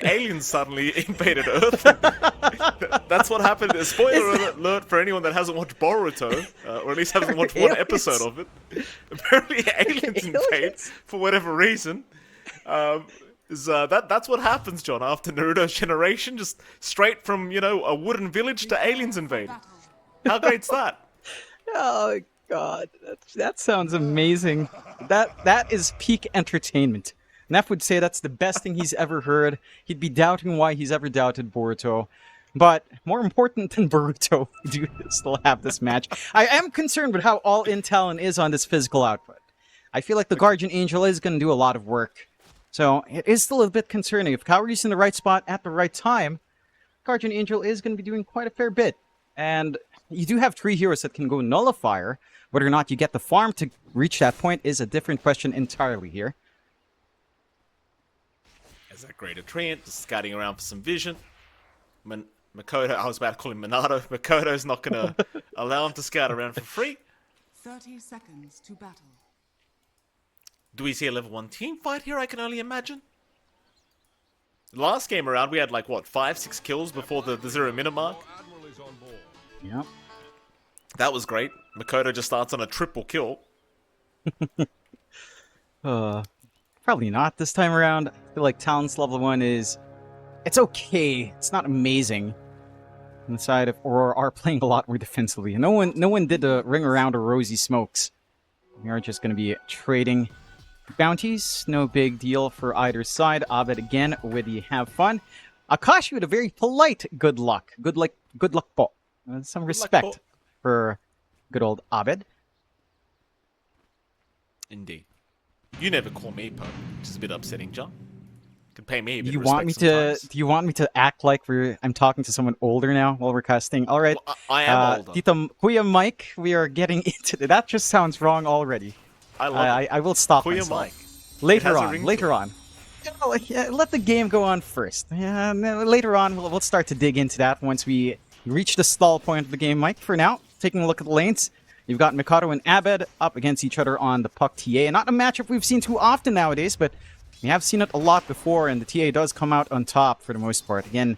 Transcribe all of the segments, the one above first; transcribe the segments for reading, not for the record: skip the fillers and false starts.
aliens suddenly invaded Earth. That's what happened. Spoiler alert for anyone that hasn't watched Boruto, or at least hasn't watched one episode of it. Apparently, aliens invade for whatever reason. That's what happens, John, after Naruto's generation. Just straight from, a wooden village to aliens invade. How great's that? Oh God, that sounds amazing. That is peak entertainment. Neff would say that's the best thing he's ever heard. He'd be doubting why he's ever doubted Boruto. But more important than Boruto, we do still have this match. I am concerned with how all-in Talon is on this physical output. I feel like the Guardian Angel is going to do a lot of work. So it is still a bit concerning. If Kaori's in the right spot at the right time, Guardian Angel is going to be doing quite a fair bit. And you do have 3 heroes that can go Nullifier. Whether or not you get the farm to reach that point is a different question entirely here. There's that great Treant, just scouting around for some vision. Makoto, I was about to call him Minato. Makoto's not going to allow him to scout around for free. 30 seconds to battle. Do we see a level 1 team fight here, I can only imagine? Last game around, we had like, what, 5-6 kills before the 0-minute mark? Yep. That was great. Makoto just starts on a triple kill. Probably not this time around. I feel like Talon's level 1 is... It's okay. It's not amazing. On the side of Aurora are playing a lot more defensively. No one did the ring around or rosy smokes. We are just going to be trading bounties. No big deal for either side. Abed again with the have fun. Akashi with a very polite good luck. Good luck po. Some respect for good old Abed. Indeed. You never call me po, which is a bit upsetting, John. You can pay me a bit Do of respect sometimes. Do you want me to act like I'm talking to someone older now while we're casting? All right. Well, I am older. Tito Kuya Mike, we are getting into that. Just sounds wrong already. I love it. I will stop Kuya myself. Mike. Later on. Let the game go on first. Yeah, later on, we'll start to dig into that once we reach the stall point of the game, Mike. For now, taking a look at the lanes, you've got Mikado and Abed up against each other on the Puck TA. Not a matchup we've seen too often nowadays, but we have seen it a lot before, and the TA does come out on top for the most part. Again,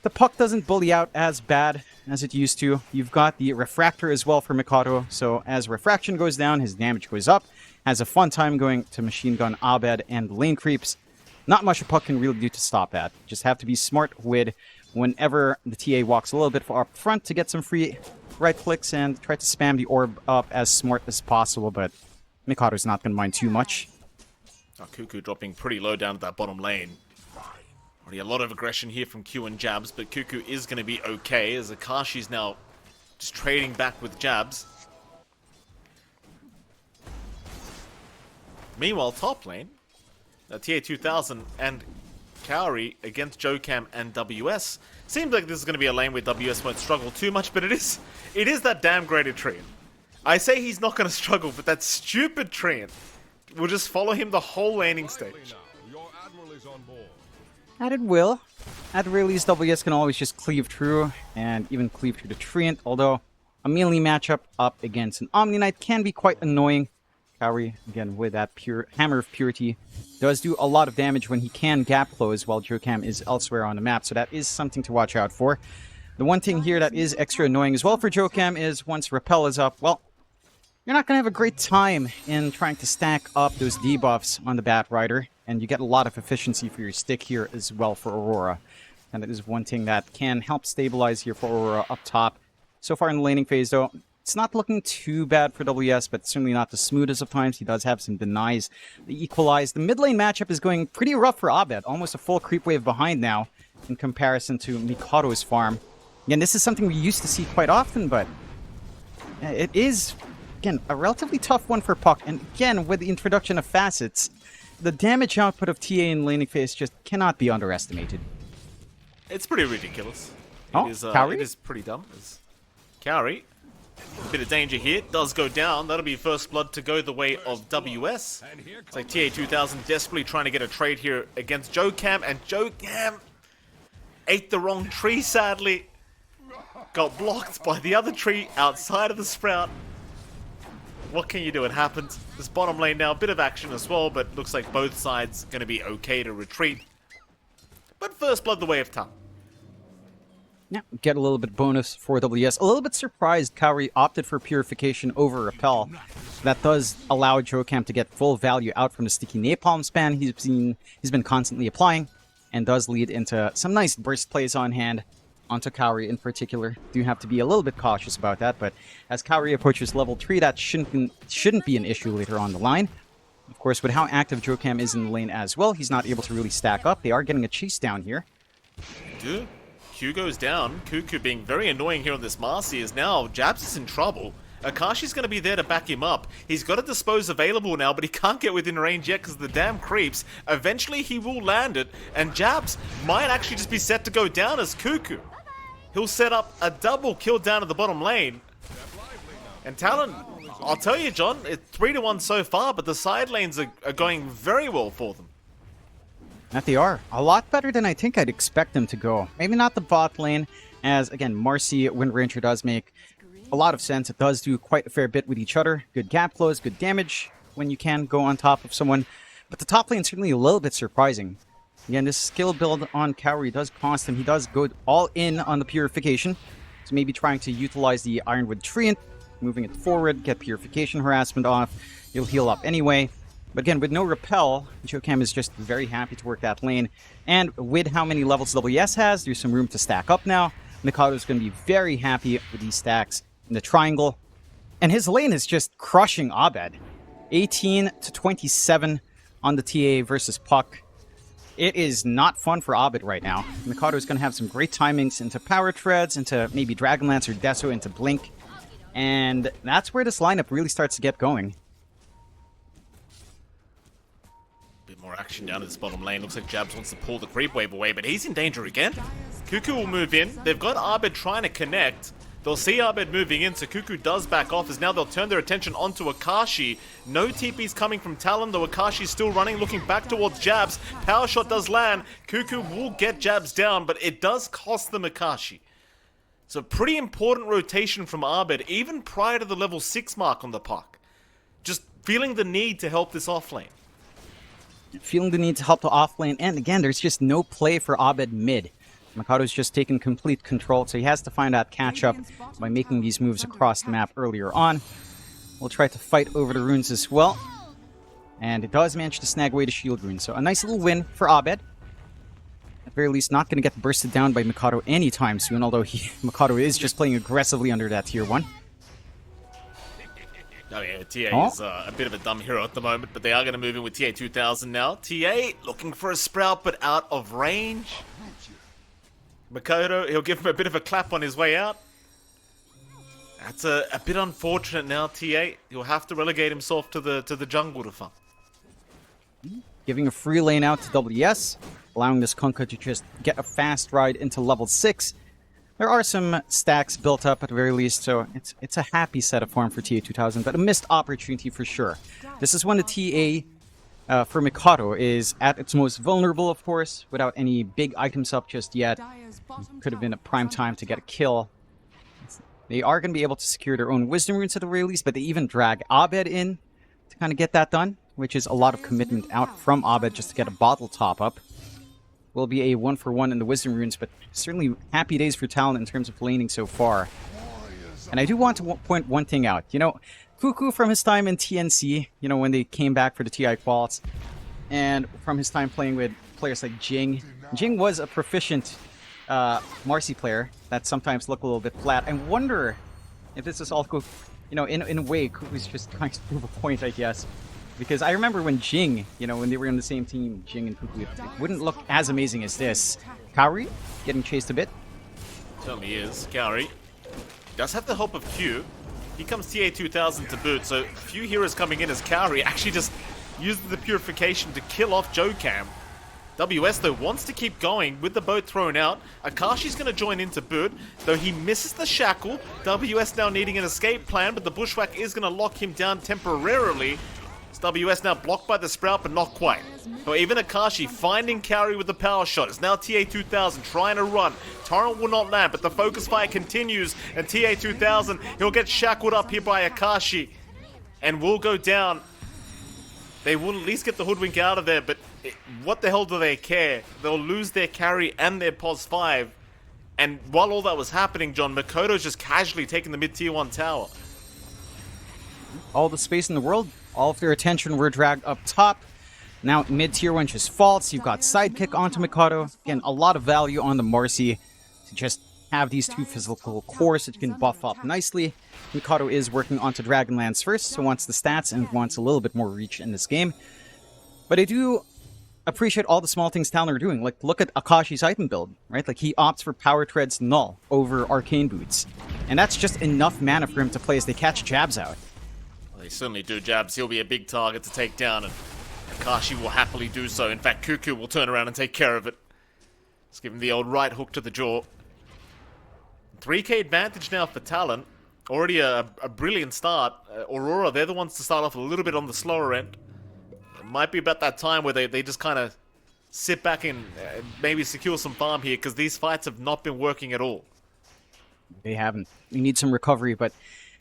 the Puck doesn't bully out as bad as it used to. You've got the Refractor as well for Mikado, so as Refraction goes down, his damage goes up. Has a fun time going to Machine Gun Abed and lane creeps. Not much a Puck can really do to stop that. Just have to be smart with whenever the TA walks a little bit far up front to get some free right clicks and try to spam the orb up as smart as possible, but Mikado's not going to mind too much. Oh, Cuckoo dropping pretty low down at that bottom lane. Already a lot of aggression here from Q and Jabs, but Cuckoo is going to be okay as Akashi's now just trading back with Jabs. Meanwhile, top lane, TA2000 and Kaori against Jokam and WS. Seems like this is going to be a lane where WS won't struggle too much, but it is that damn great Treant. I say he's not going to struggle, but that stupid Treant will just follow him the whole laning stage. And it will. At the very least, WS can always just cleave through, and even cleave through the Treant, although a melee matchup up against an Omni Knight can be quite annoying. Kaori, again, with that pure Hammer of Purity, does do a lot of damage when he can gap close while Jokam is elsewhere on the map, so that is something to watch out for. The one thing here that is extra annoying as well for Jokam is once Repel is up, well, you're not going to have a great time in trying to stack up those debuffs on the Bat Rider, and you get a lot of efficiency for your stick here as well for Aurora. And that is one thing that can help stabilize here for Aurora up top. So far in the laning phase, though, it's not looking too bad for WS, but certainly not the smoothest of times. He does have some denies. The equalize. The mid lane matchup is going pretty rough for Abed. Almost a full creep wave behind now in comparison to Mikado's farm. Again, this is something we used to see quite often, but it is, again, a relatively tough one for Puck. And again, with the introduction of facets, the damage output of TA in laning phase just cannot be underestimated. It's pretty ridiculous. Kaori? It is pretty dumb. Kaori, a bit of danger here, does go down. That'll be first blood to go the way of WS. It's like TA2000 desperately trying to get a trade here against Jokam, and Jokam ate the wrong tree, sadly. Got blocked by the other tree outside of the sprout. What can you do? It happens. This bottom lane now, a bit of action as well, but looks like both sides going to be okay to retreat. But first blood the way of Talon. Yeah, get a little bit bonus for WS. A little bit surprised Kaori opted for Purification over Repel. That does allow Jokam to get full value out from the sticky napalm span he's been constantly applying, and does lead into some nice burst plays on hand onto Kaori in particular. Do have to be a little bit cautious about that, but as Kaori approaches level 3, that shouldn't be an issue later on the line. Of course, with how active Jokam is in the lane as well, he's not able to really stack up. They are getting a chase down here. Dude. Q goes down. Cuckoo being very annoying here on this Marcy is now Jabs is in trouble. Akashi's going to be there to back him up. He's got a dispose available now, but he can't get within range yet because of the damn creeps. Eventually he will land it, and Jabs might actually just be set to go down as Cuckoo. He'll set up a double kill down at the bottom lane. And Talon, I'll tell you, John, it's 3-1 so far, but the side lanes are going very well for them. That they are. A lot better than I think I'd expect them to go. Maybe not the bot lane, as, again, Marcy, Wind Ranger does make a lot of sense. It does do quite a fair bit with each other. Good gap close, good damage when you can go on top of someone. But the top lane is certainly a little bit surprising. Again, this skill build on Kaori does cost him. He does go all in on the Purification. So maybe trying to utilize the Ironwood Treant, moving it forward, get Purification harassment off. He'll heal up anyway. But again, with no Repel, Jokam is just very happy to work that lane. And with how many levels WS has, there's some room to stack up now. Mikado's going to be very happy with these stacks in the triangle. And his lane is just crushing Abed. 18 to 27 on the TA versus Puck. It is not fun for Abed right now. Mikado's going to have some great timings into Power Treads, into maybe Dragonlance or Deso, into Blink. And that's where this lineup really starts to get going. More action down to this bottom lane. Looks like Jabs wants to pull the creep wave away, but he's in danger again. Cuckoo will move in. They've got Abed trying to connect. They'll see Abed moving in, so Cuckoo does back off, as now they'll turn their attention onto Akashi. No TP's coming from Talon, though Akashi's still running, looking back towards Jabs. Power shot does land. Cuckoo will get Jabs down, but it does cost them Akashi. So pretty important rotation from Abed, even prior to the level 6 mark on the puck. Just feeling the need to help this offlane. Feeling the need to help the offlane, and again, there's just no play for Abed mid. Mikado's just taken complete control, so he has to find that catch-up by making these moves across the map earlier on. We'll try to fight over the runes as well. And it does manage to snag away the shield rune, so a nice little win for Abed. At the very least, not going to get bursted down by Mikado anytime soon, although Mikado is just playing aggressively under that tier 1. Oh yeah, TA is a bit of a dumb hero at the moment, but they are going to move in with TA 2000 now. TA looking for a sprout, but out of range. Mikado, he'll give him a bit of a clap on his way out. That's a bit unfortunate now, TA. He'll have to relegate himself to the jungle to farm. Giving a free lane out to WS, allowing this Kunkka to just get a fast ride into level 6. There are some stacks built up at the very least, so it's a happy set of form for TA 2000, but a missed opportunity for sure. This is when the TA for Mikado is at its most vulnerable, of course, without any big items up just yet. Could have been a prime time to get a kill. They are going to be able to secure their own Wisdom Runes at the very least, but they even drag Abed in to kind of get that done, which is a lot of commitment out from Abed just to get a bottle top-up. Will be a 1-for-1 in the Wisdom Runes, but certainly happy days for Talon in terms of laning so far. And I do want to point one thing out. You know, Cuckoo from his time in TNC, you know, when they came back for the TI Quals, and from his time playing with players like Jing. Jing was a proficient Marcy player that sometimes looked a little bit flat. I wonder if this is all Cuckoo, you know, in a way, Cuckoo's just trying to prove a point, I guess. Because I remember when Jing, you know, when they were on the same team, Jing and Cuckoo, it wouldn't look as amazing as this. Kaori getting chased a bit. Certainly is. Kaori does have the help of Q. He comes TA 2000 to boot, so a few heroes coming in as Kaori actually just uses the Purification to kill off Jokam. WS, though, wants to keep going with the boat thrown out. Akashi's going to join into boot, though he misses the shackle. WS now needing an escape plan, but the bushwhack is going to lock him down temporarily. WS now blocked by the Sprout, but not quite. So even Akashi finding Kaori with the power shot. It's now TA 2000 trying to run. Torrent will not land, but the focus fire continues. And TA 2000, he'll get shackled up here by Akashi. And will go down. They will at least get the hoodwink out of there, but what the hell do they care? They'll lose their carry and their pos 5. And while all that was happening, John, Makoto's just casually taking the mid-tier 1 tower. All the space in the world, all of their attention were dragged up top. Now mid-tier 1 just falls. You've got sidekick onto Mikoto. Again, a lot of value on the Marcy to just have these two physical cores that you can buff up nicely. Mikoto is working onto Dragonlance first, so wants the stats and wants a little bit more reach in this game. But I do appreciate all the small things Talon are doing. Like, look at Akashi's item build, right? Like, he opts for Power Treads Null over Arcane Boots. And that's just enough mana for him to play as they catch jabs out. Well, they certainly do jabs. He'll be a big target to take down, and Akashi will happily do so. In fact, Cuckoo will turn around and take care of it. Let's give him the old right hook to the jaw. 3k advantage now for Talon. Already a brilliant start. Aurora, they're the ones to start off a little bit on the slower end. It might be about that time where they just kind of sit back and maybe secure some farm here, because these fights have not been working at all. They haven't. You need some recovery, but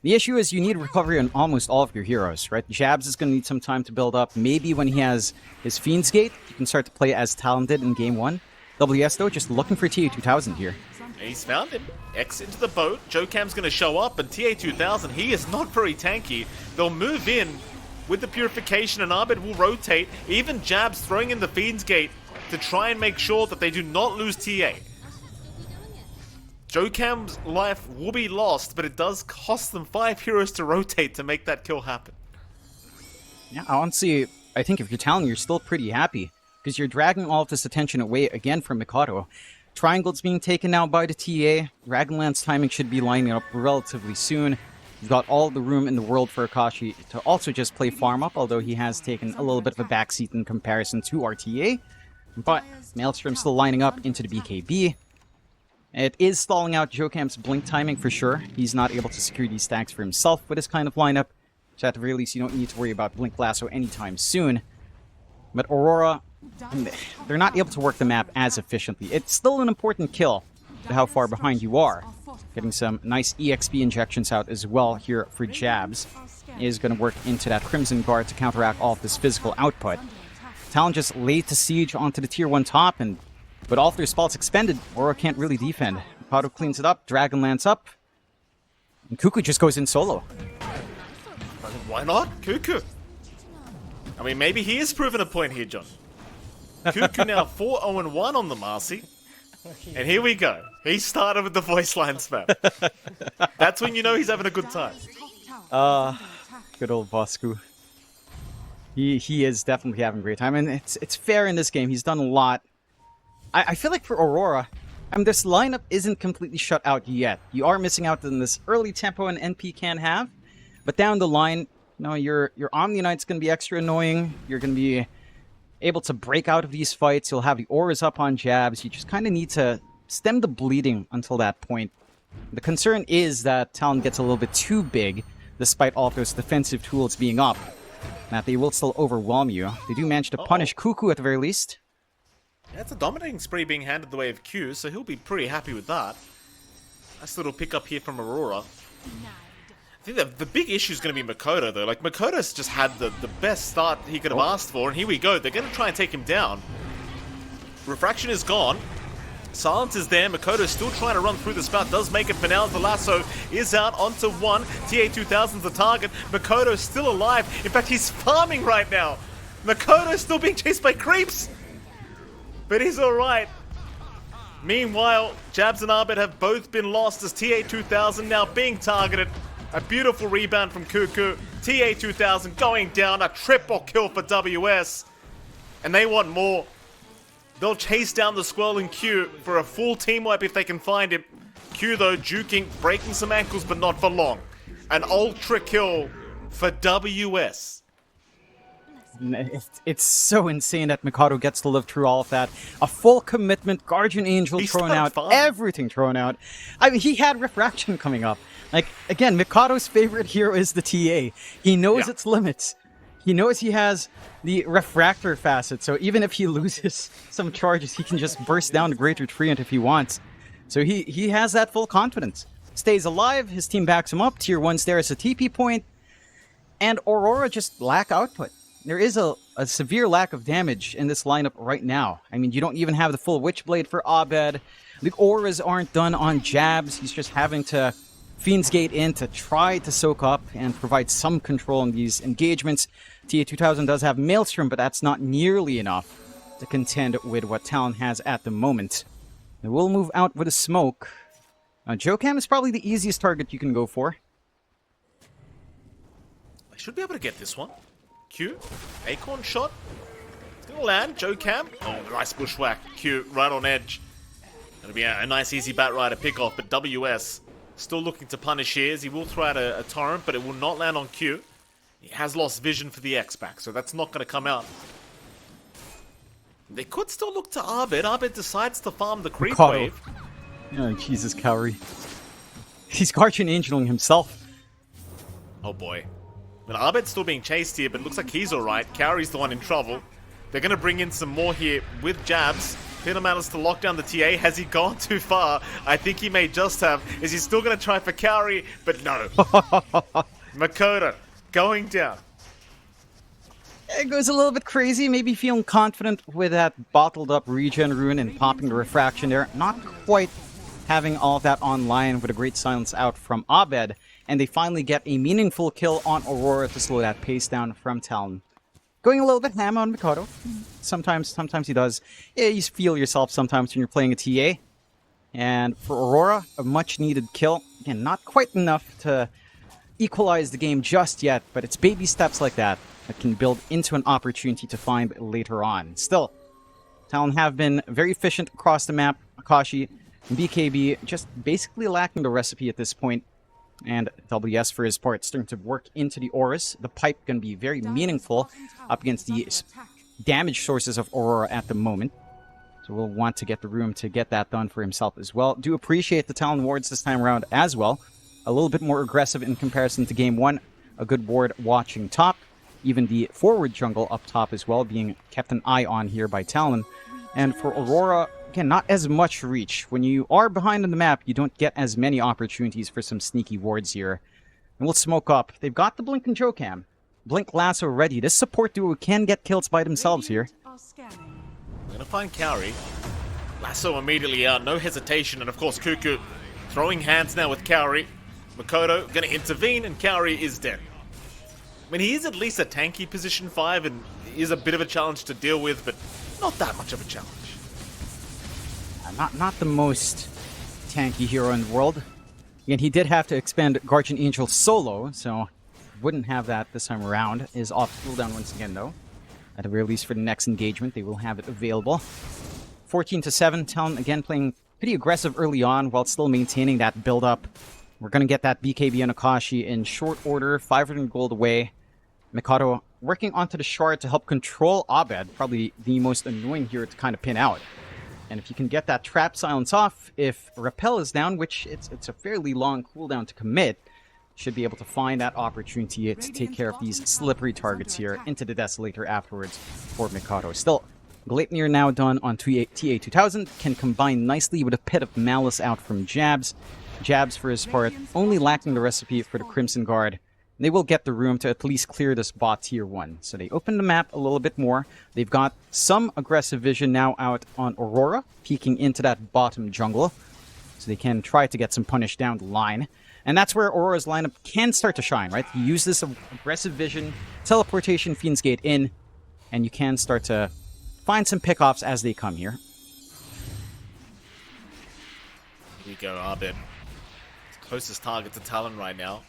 the issue is you need recovery on almost all of your heroes, right? Jabs is going to need some time to build up. Maybe when he has his Fiend's Gate, you can start to play as Talon did in Game 1. WS, though, just looking for TA2000 here. He's found him. X into the boat. Jocam's going to show up, and TA2000, he is not very tanky. They'll move in with the Purification, and Abed will rotate. Even Jabs throwing in the Fiend's Gate to try and make sure that they do not lose TA. Jocam's life will be lost, but it does cost them 5 heroes to rotate to make that kill happen. Yeah, honestly, I think if you're Talon, you're still pretty happy, because you're dragging all of this attention away again from Mikado. Triangle's being taken now by the TA. Dragonlance timing should be lining up relatively soon. You've got all the room in the world for Akashi to also just play farm up, although he has taken a little bit of a backseat in comparison to RTA. But Maelstrom still lining up into the BKB. It is stalling out Jocam's blink timing for sure. He's not able to secure these stacks for himself with this kind of lineup. So at the very least, you don't need to worry about Blink Lasso anytime soon. But Aurora, they're not able to work the map as efficiently. It's still an important kill to how far behind you are. Getting some nice EXP injections out as well here for Jabs is going to work into that Crimson Guard to counteract all of this physical output. Talon just laid to siege onto the tier 1 top, and with all of their spells expended, Aurora can't really defend. Mikado cleans it up, Dragonlance up, and Cuckoo just goes in solo. Why not? Cuckoo. I mean, maybe he is proving a point here, John. Cuckoo now 4-0-1 on the Marcy. And here we go. He started with the voice line spam. That's when you know he's having a good time. Good old Bosku. He is definitely having a great time, and it's fair in this game. He's done a lot. I feel like for Aurora, this lineup isn't completely shut out yet. You are missing out on this early tempo an NP can have, but down the line, your Omni Knight's going to be extra annoying. You're going to be able to break out of these fights. You'll have the auras up on Jabs. You just kind of need to stem the bleeding until that point. The concern is that Talon gets a little bit too big, despite all of those defensive tools being up. That they will still overwhelm you. They do manage to punish Cuckoo at the very least. Yeah, it's a dominating spree being handed the way of Q, so he'll be pretty happy with that. Nice little pickup here from Aurora. I think the big issue is going to be Makoto, though. Like, Makoto's just had the best start he could have asked for, and here we go. They're going to try and take him down. Refraction is gone. Silence is there. Makoto's still trying to run through the spout. Does make it for now. The lasso is out onto one. TA2000's the target. Makoto's still alive. In fact, he's farming right now. Makoto's still being chased by creeps. But he's alright. Meanwhile, Jabs and Abed have both been lost as TA2000 now being targeted. A beautiful rebound from Cuckoo. TA2000 going down. A triple kill for WS. And they want more. They'll chase down the Squirrel and Q for a full team wipe if they can find him. Q, though, juking, breaking some ankles, but not for long. An ultra kill for WS. It's so insane that Mikado gets to live through all of that. A full commitment, Guardian Angel thrown out, everything thrown out. I mean, he had Refraction coming up. Like, again, Mikado's favorite hero is the TA. He knows its limits. He knows he has the Refractor facet, so even if he loses some charges, he can just burst down the Great Retreat if he wants. So he has that full confidence. Stays alive, his team backs him up, tier 1's there as a TP point, and Aurora just lack output. There is a a severe lack of damage in this lineup right now. I mean, you don't even have the full Witchblade for Abed. The auras aren't done on jabs. He's just having to Fiend's Gate in to try to soak up and provide some control in these engagements. TA2000 does have Maelstrom, but that's not nearly enough to contend with what Talon has at the moment. They will move out with a smoke. Jokam is probably the easiest target you can go for. I should be able to get this one. Q, Acorn shot. It's gonna land. Jokam. Oh, nice bushwhack. Q, right on edge. That'll be a nice easy bat rider pick off, but WS still looking to punish here as he will throw out a torrent, but it will not land on Q. He has lost vision for the X-Back, so that's not going to come out. They could still look to Abed. Abed decides to farm the creep wave. Oh, Jesus, Cowrie. He's Guardian Angeling himself. Oh boy. But Abed's still being chased here, but it looks like he's alright. Cowrie's the one in trouble. They're going to bring in some more here with jabs. Peter manages to lock down the TA. Has he gone too far? I think he may just have. Is he still going to try for Cowrie? But no. Makoto going down. It goes a little bit crazy. Maybe feeling confident with that bottled up regen rune and popping the refraction there. Not quite having all of that online with a great silence out from Abed. And they finally get a meaningful kill on Aurora to slow that pace down from Talon. Going a little bit ham on Mikado. Sometimes he does. Yeah, you feel yourself sometimes when you're playing a TA. And for Aurora, a much-needed kill. Again, not quite enough to equalize the game just yet, but it's baby steps like that that can build into an opportunity to find later on. Still, Talon have been very efficient across the map. Akashi and BKB just basically lacking the recipe at this point. And WS, for his part, starting to work into the auras. The pipe going to be very meaningful up against the damage sources of Aurora at the moment. So we'll want to get the room to get that done for himself as well. Do appreciate the Talon wards this time around as well. A little bit more aggressive in comparison to game one. A good ward watching top. Even the forward jungle up top as well, being kept an eye on here by Talon. And for Aurora, again, not as much reach. When you are behind on the map, you don't get as many opportunities for some sneaky wards here. And we'll smoke up. They've got the Blink and Jokam. Blink Lasso ready. This support duo can get kills by themselves here. We're going to find Cowrie. Lasso immediately out, no hesitation. And of course, Cuckoo throwing hands now with Cowrie. Makoto going to intervene, and Cowrie is dead. I mean, he is at least a tanky position 5, and is a bit of a challenge to deal with, but not that much of a challenge. Not the most tanky hero in the world. Again, he did have to expend Guardian Angel solo, so wouldn't have that this time around. Is off cooldown once again, though. At the very least for the next engagement, they will have it available. 14-7, Talon again playing pretty aggressive early on while still maintaining that build-up. We're going to get that BKB and Akashi in short order, 500 gold away. Mikado working onto the shard to help control Abed, probably the most annoying hero to kind of pin out. And if you can get that trap silence off, if Repel is down, which it's a fairly long cooldown to commit, should be able to find that opportunity to take care of these slippery targets here into the Desolator afterwards for Mikado. Still, Gleipnir now done on TA2000, can combine nicely with a Pit of Malice out from Jabs. Jabs, for his part, only lacking the recipe for the Crimson Guard. They will get the room to at least clear this bot tier 1. So they open the map a little bit more. They've got some aggressive vision now out on Aurora, peeking into that bottom jungle. So they can try to get some punish down the line. And that's where Aurora's lineup can start to shine, right? You use this aggressive vision, teleportation, Fiend's Gate in, and you can start to find some pickoffs as they come here. Here we go, Abed. Closest target to Talon right now.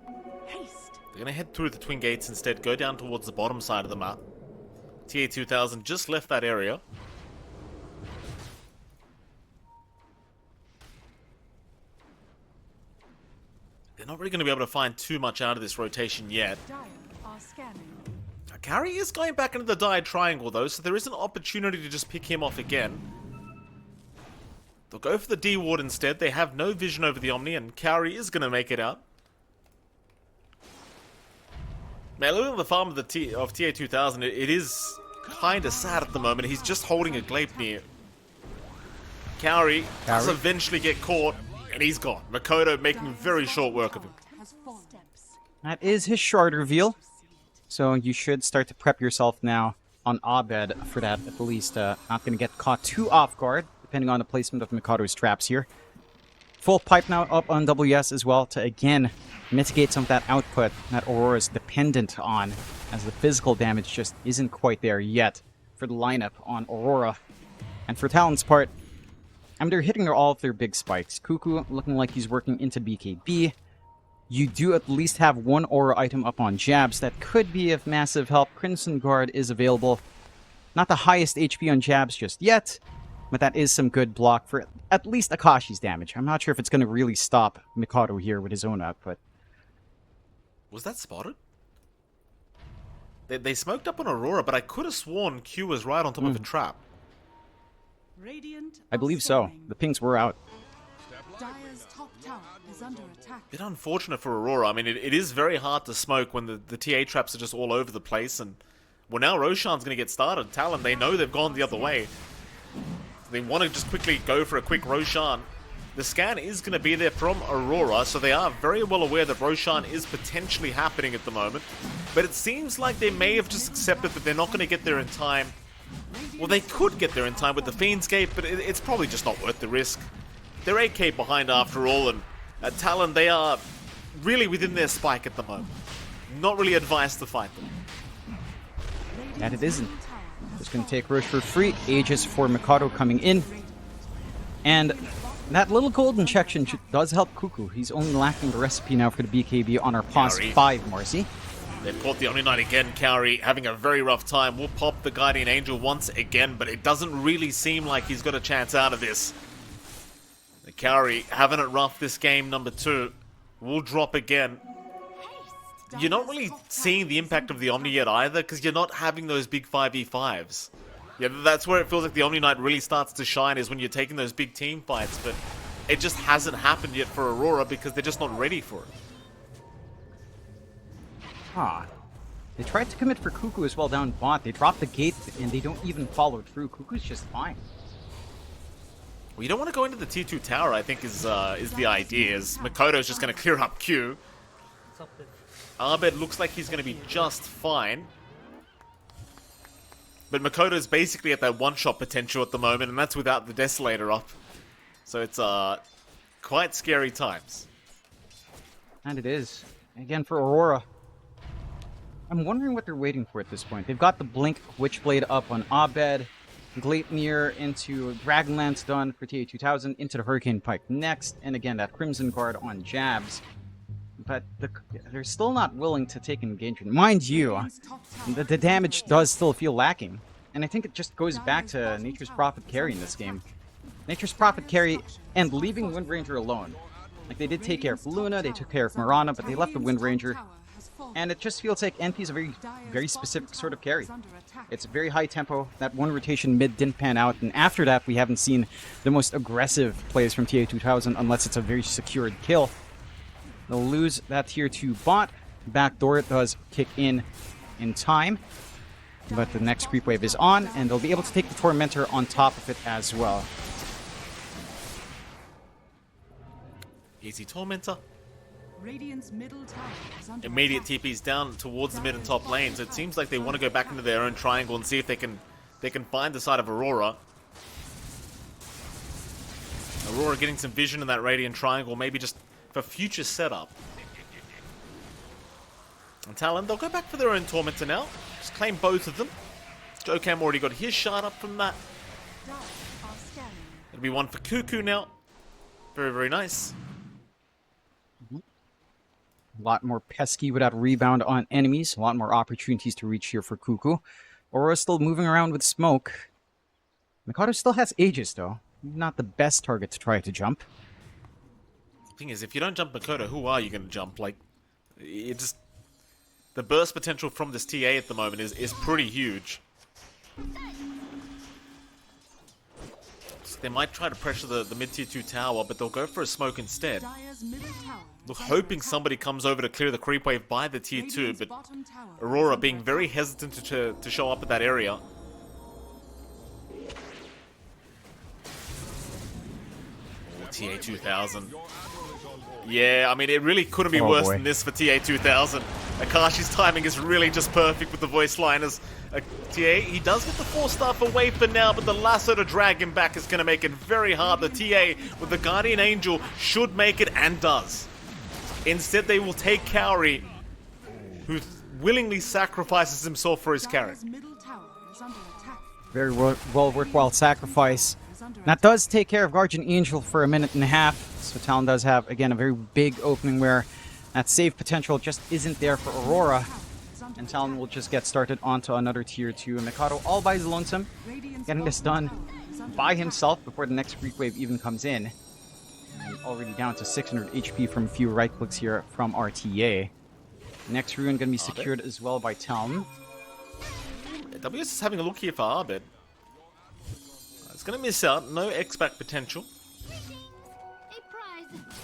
They're going to head through the Twin Gates instead, go down towards the bottom side of the map. TA2000 just left that area. They're not really going to be able to find too much out of this rotation yet. Cowrie is going back into the Dire Triangle though, so there is an opportunity to just pick him off again. They'll go for the D-Ward instead. They have no vision over the Omni, and Cowrie is going to make it out. Man, looking at the farm of TA2000, it is kind of sad at the moment. He's just holding a Gleipnir. Cowrie does eventually get caught, and he's gone. Makoto making very short work of him. That is his shard reveal. So you should start to prep yourself now on Abed for that, at least. Not going to get caught too off guard, depending on the placement of Mikado's traps here. Full pipe now up on WS as well to, again, mitigate some of that output that Aurora is dependent on, as the physical damage just isn't quite there yet for the lineup on Aurora. And for Talon's part, I mean, they're hitting all of their big spikes. Cuckoo looking like he's working into BKB. You do at least have one aura item up on Jabs that could be of massive help. Crimson Guard is available. Not the highest HP on Jabs just yet, but that is some good block for at least Akashi's damage. I'm not sure if it's going to really stop Mikado here with his own output. Was that spotted? They smoked up on Aurora, but I could have sworn Q was right on top of a trap. Radiant I believe so. The pings were out. Dire's top tower is under attack. Bit unfortunate for Aurora. I mean, it is very hard to smoke when the TA traps are just all over the place. And well, now Roshan's going to get started. Talon, they know they've gone the other way. They want to just quickly go for a quick Roshan. The scan is going to be there from Aurora, so they are very well aware that Roshan is potentially happening at the moment. But it seems like they may have just accepted that they're not going to get there in time. Well, they could get there in time with the Fiend's Gate, but it's probably just not worth the risk. They're 8k behind after all, and at Talon, they are really within their spike at the moment. Not really advised to fight them. And it isn't. Just going to take Rosh for free. Aegis for Mikado coming in. And that little gold injection does help Cuckoo. He's only lacking the recipe now for the BKB on our pause 5, Marcy. They've caught the Omni Knight again. Kaori having a very rough time. We'll pop the Guardian Angel once again, but it doesn't really seem like he's got a chance out of this. The Kaori having it rough this game, number 2. Will drop again. You're not really seeing the impact of the Omni yet either, because you're not having those big 5v5s. Yeah, that's where it feels like the Omni Knight really starts to shine, is when you're taking those big team fights, but it just hasn't happened yet for Aurora because they're just not ready for it. They tried to commit for Cuckoo as well down bot. They dropped the gate and they don't even follow through. Cuckoo's just fine. Well, you don't want to go into the T2 tower, I think, is the idea. Is Makoto's just going to clear up Q. Abed looks like he's going to be just fine. But Makoto's basically at that one-shot potential at the moment, and that's without the Desolator up. So it's quite scary times. And it is. Again, for Aurora, I'm wondering what they're waiting for at this point. They've got the Blink Witchblade up on Abed, Gleipnir into Dragonlance done for TA2000, into the Hurricane Pike next, and again, that Crimson Guard on Jabs. But they're still not willing to take engagement. Mind you, the damage does still feel lacking. And I think it just goes back to Nature's Prophet carry in this game. Nature's Prophet carry and leaving Wind Ranger alone. Like, they did take care of Luna, they took care of Mirana, but they left the Wind Ranger. And it just feels like NP is a very specific sort of carry. It's very high tempo. That one rotation mid didn't pan out, and after that we haven't seen the most aggressive plays from TA2000 unless it's a very secured kill. They'll lose that tier 2 bot. Backdoor does kick in time. But the next creep wave is on, and they'll be able to take the Tormentor on top of it as well. Easy Tormentor. Radiant's middle tower is under Immediate attack. TP's down towards the mid and top lanes. It seems like they want to go back into their own triangle and see if they can find the side of Aurora. Aurora getting some vision in that Radiant triangle, maybe just for future setup. And Talon, they'll go back for their own Tormentor now. Just claim both of them. Jokam already got his shard up from that. It'll be one for Cuckoo now. Very, very nice. A lot more pesky without rebound on enemies. A lot more opportunities to reach here for Cuckoo. Aurora's still moving around with smoke. Mikado still has Aegis, though. Not the best target to try to jump. The thing is, if you don't jump Makoto, who are you going to jump? Like, it just... The burst potential from this TA at the moment is pretty huge. So they might try to pressure the mid-tier 2 tower, but they'll go for a smoke instead. Dire's middle tower Look, is under hoping attack. somebody comes over to clear the creep wave by the tier 2, Radiant's but bottom tower is Aurora under being very attack. hesitant to show up at that area. TA 2000. Yeah, I mean, it really couldn't be Oh, worse boy. than this for TA 2000. Akashi's timing is really just perfect with the voice line as TA. He does get the 4-star for Wave for now, but the lasso to drag him back is going to make it very hard. The TA with the Guardian Angel should make it and does. Instead, they will take Cowrie, who willingly sacrifices himself for his carry. Dire's middle tower is under attack. Very well worthwhile sacrifice. That does take care of Guardian Angel for a minute and a half. So Talon does have, again, a very big opening where that save potential just isn't there for Aurora. And Talon will just get started onto another tier 2. Mikado all by his lonesome, getting this done by himself before the next Freak Wave even comes in. And already down to 600 HP from a few right clicks here from RTA. Next rune going to be secured as well by Talon. WS is having a look here for Arbit. It's going to miss out. No X-Back potential.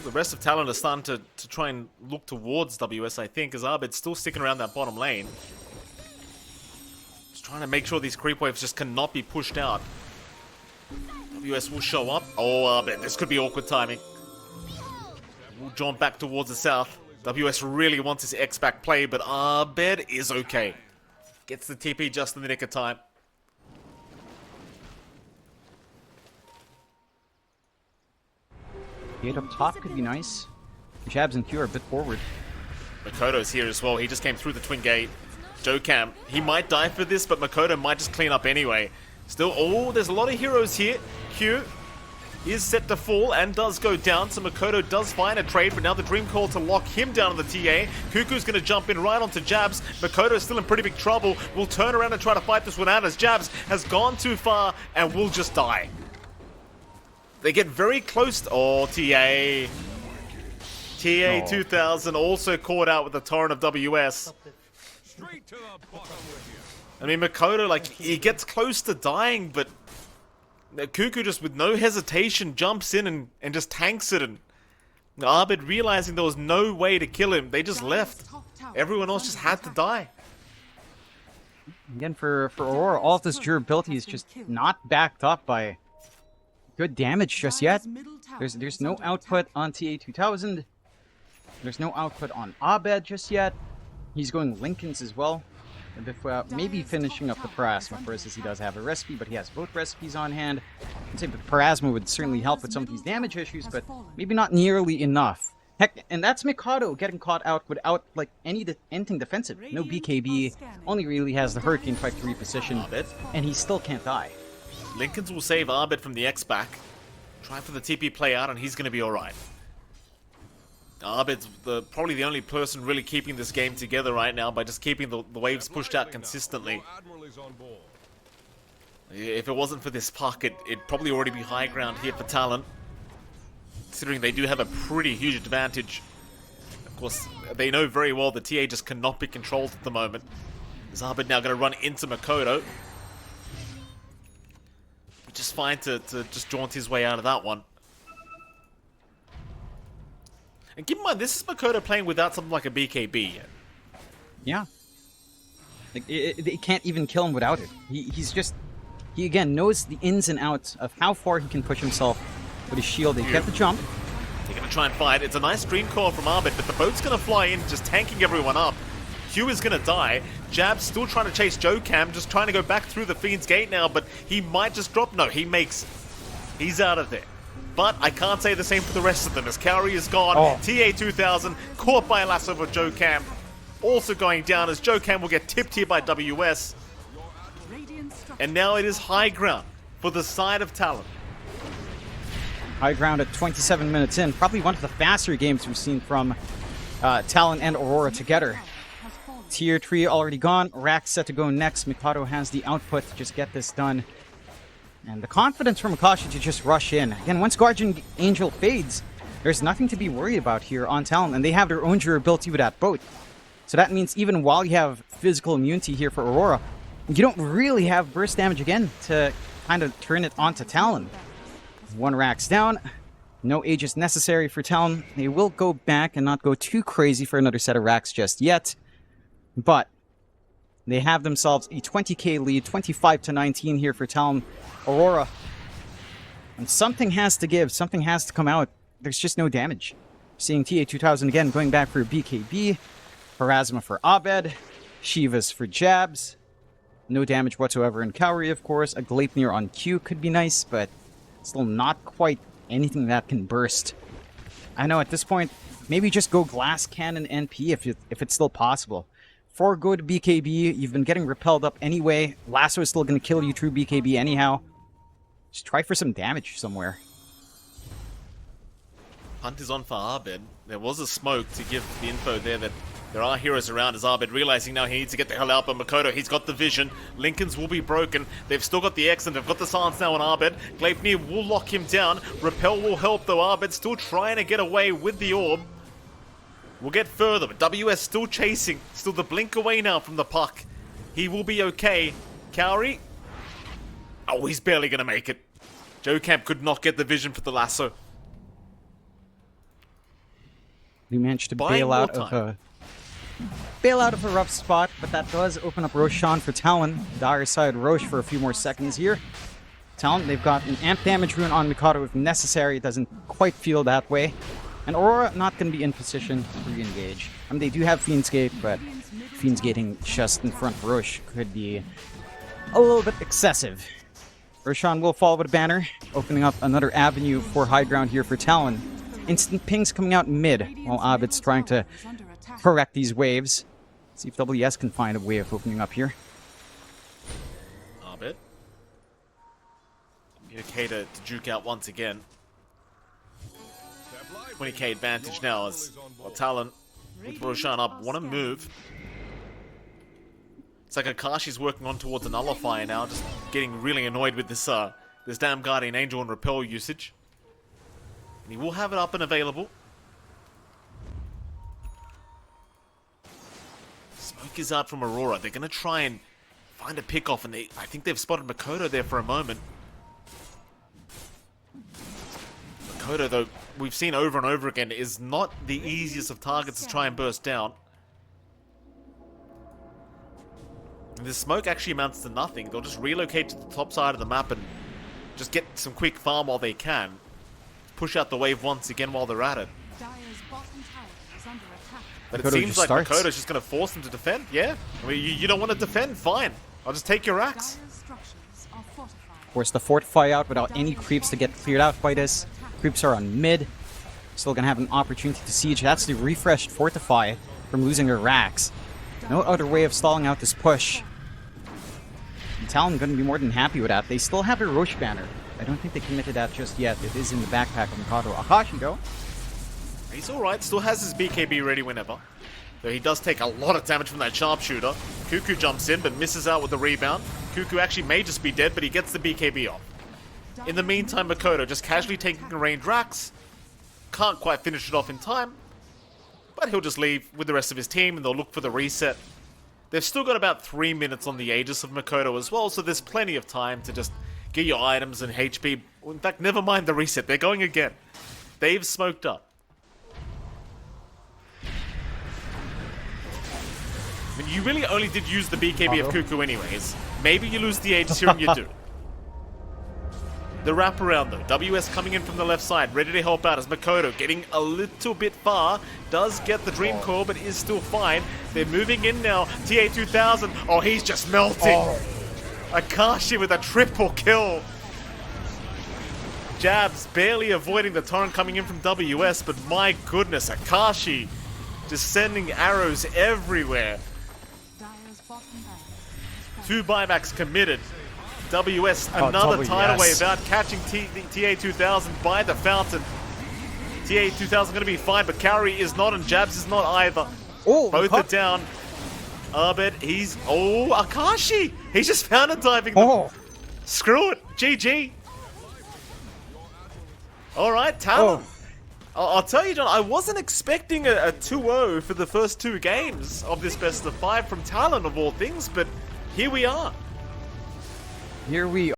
The rest of Talon are starting to try and look towards WS, I think, as Arbit's still sticking around that bottom lane. Just trying to make sure these creep waves just cannot be pushed out. WS will show up. Oh, Arbit, this could be awkward timing. We'll jump back towards the south. WS really wants his X-Back play, but Arbit is okay. Gets the TP just in the nick of time. Gate up top could be nice. Jabs and Q are a bit forward. Makoto's here as well. He just came through the twin gate. Jokam, he might die for this, but Makoto might just clean up anyway. Still, oh, there's a lot of heroes here. Q is set to fall and does go down, so Makoto does find a trade, but now the Dream Call to lock him down on the TA. Kuku's going to jump in right onto Jabs. Makoto's still in pretty big trouble. Will turn around and try to fight this one out as Jabs has gone too far and will just die. They get very close to... Oh, TA. TA 2000 also caught out with the torrent of WS. I mean, Makoto, like, he gets close to dying, but Kuku just with no hesitation jumps in and just tanks it. And Arbit realizing there was no way to kill him, they just left. Everyone else just had to die. Again, for Aurora, all of this durability is just not backed up by good damage just yet. There's no output on TA 2000. There's no output on Abed just yet. He's going Lincolns as well. Maybe finishing up the Parasma first, as he does have a recipe, but he has both recipes on hand. I'd say the Parasma would certainly help with some of these damage issues, but maybe not nearly enough. Heck, and that's Mikado getting caught out without like anything defensive. No BKB, only really has the Hurricane Type 3 position, and he still can't die. Lincolns will save Arbit from the X-Back. Try for the TP play out and he's going to be alright. Arbit's probably the only person really keeping this game together right now by just keeping the waves pushed out consistently. If it wasn't for this puck, it'd probably already be high ground here for Talon. Considering they do have a pretty huge advantage. Of course, they know very well the TA just cannot be controlled at the moment. Is Arbit now going to run into Makoto? Just fine to just jaunt his way out of that one. And keep in mind, this is Makoto playing without something like a BKB yet. Yeah. Like, they can't even kill him without it. He again knows the ins and outs of how far he can push himself with his shield. They get the jump. They're going to try and fight. It's a nice dream call from Arbit, but the boat's going to fly in, just tanking everyone up. Q is going to die. Jab's still trying to chase Jokam, just trying to go back through the Fiend's gate now, but he might just drop. No, he makes it. He's out of there. But I can't say the same for the rest of them, as Cowrie is gone. TA 2000 caught by a lasso of Jokam. Also going down as Jokam will get tipped here by WS. And now it is high ground for the side of Talon. High ground at 27 minutes in. Probably one of the faster games we've seen from Talon and Aurora together. Tier 3 already gone. Rax set to go next. Mikado has the output to just get this done. And the confidence from Akashi to just rush in. Again, once Guardian Angel fades, there's nothing to be worried about here on Talon. And they have their own durability with that boat. So that means even while you have physical immunity here for Aurora, you don't really have burst damage again to kind of turn it onto Talon. One Rax down. No Aegis necessary for Talon. They will go back and not go too crazy for another set of Rax just yet. But they have themselves a 20k lead, 25-19 here for Talon. Aurora. And something has to give, something has to come out. There's just no damage. Seeing TA 2000 again going back for a BKB. Pharasma for Abed. Shivas for Jabs. No damage whatsoever in Kauri, of course. A Gleipnir on Q could be nice, but still not quite anything that can burst. I know at this point, maybe just go Glass Cannon NP if it's still possible. For good BKB, you've been getting repelled up anyway. Lasso is still going to kill you through BKB anyhow. Just try for some damage somewhere. Hunt is on for Abed. There was a smoke to give the info there that there are heroes around as Abed realizing now he needs to get the hell out, but Makoto, he's got the vision. Lincoln's will be broken. They've still got the X and they've got the silence now on Abed. Gleipnir will lock him down. Repel will help though. Abed still trying to get away with the orb. We'll get further, but WS still chasing. Still the blink away now from the puck. He will be okay. Kauri. Oh, he's barely going to make it. Joe Camp could not get the vision for the lasso. We managed to bail out of a rough spot, but that does open up Roshan for Talon. Dire side Rosh for a few more seconds here. Talon, they've got an amp damage rune on Mikado if necessary. It doesn't quite feel that way. And Aurora not going to be in position to re-engage. I mean, they do have Fiend's Gate, but Fiend's Gating just in front of Rosh could be a little bit excessive. Roshan will follow with a banner, opening up another avenue for high ground here for Talon. Instant pings coming out mid, while Abed's trying to correct these waves. See if WS can find a way of opening up here. Abed. Okay to juke out once again. 20k advantage now as Talon with Roshan up want to move. It's like Akashi's working on towards a nullifier now, just getting really annoyed with this this damn Guardian Angel and Repel usage. And he will have it up and available. Smoke is out from Aurora. They're going to try and find a pick-off, and I think they've spotted Makoto there for a moment. Makoto, though, we've seen over and over again, is not the easiest of targets to try and burst down. And the smoke actually amounts to nothing. They'll just relocate to the top side of the map and just get some quick farm while they can. Push out the wave once again while they're at it. But it seems like Makoto's just going to force them to defend, yeah? I mean, you don't want to defend? Fine. I'll just take your axe. Of course, the Fortify out without any creeps to get cleared out by this. Creeps are on mid. Still going to have an opportunity to siege. That's the refreshed Fortify from losing their racks. No other way of stalling out this push. And Talon going to be more than happy with that. They still have a Rosh banner. I don't think they committed that just yet. It is in the backpack of Mikado. Akashi, though. He's alright. Still has his BKB ready whenever. Though he does take a lot of damage from that sharpshooter. Cuckoo jumps in but misses out with the rebound. Cuckoo actually may just be dead, but he gets the BKB off. In the meantime, Makoto just casually taking a range racks. Can't quite finish it off in time. But he'll just leave with the rest of his team and they'll look for the reset. They've still got about 3 minutes on the Aegis of Makoto as well, so there's plenty of time to just get your items and HP. In fact, never mind the reset. They're going again. They've smoked up. I mean, you really only did use the BKB of Cuckoo anyways. Maybe you lose the Aegis here and you do. The wraparound though. WS coming in from the left side, ready to help out as Makoto getting a little bit far. Does get the Dream Core, but is still fine. They're moving in now. TA2000. Oh, he's just melting. Akashi with a triple kill. Jabs barely avoiding the torrent coming in from WS, but my goodness, Akashi just sending arrows everywhere. 2 buybacks committed. WS another tidal wave out, catching TA2000 by the fountain. TA2000 going to be fine, but Kauri is not and Jabs is not either. Both are down. Abed, he's... Oh, Akashi! He's just fountain diving them. Screw it. GG. Alright, Talon. I'll tell you, John, I wasn't expecting a 2-0 for the first 2 games of this best of 5 from Talon of all things, but here we are. Here we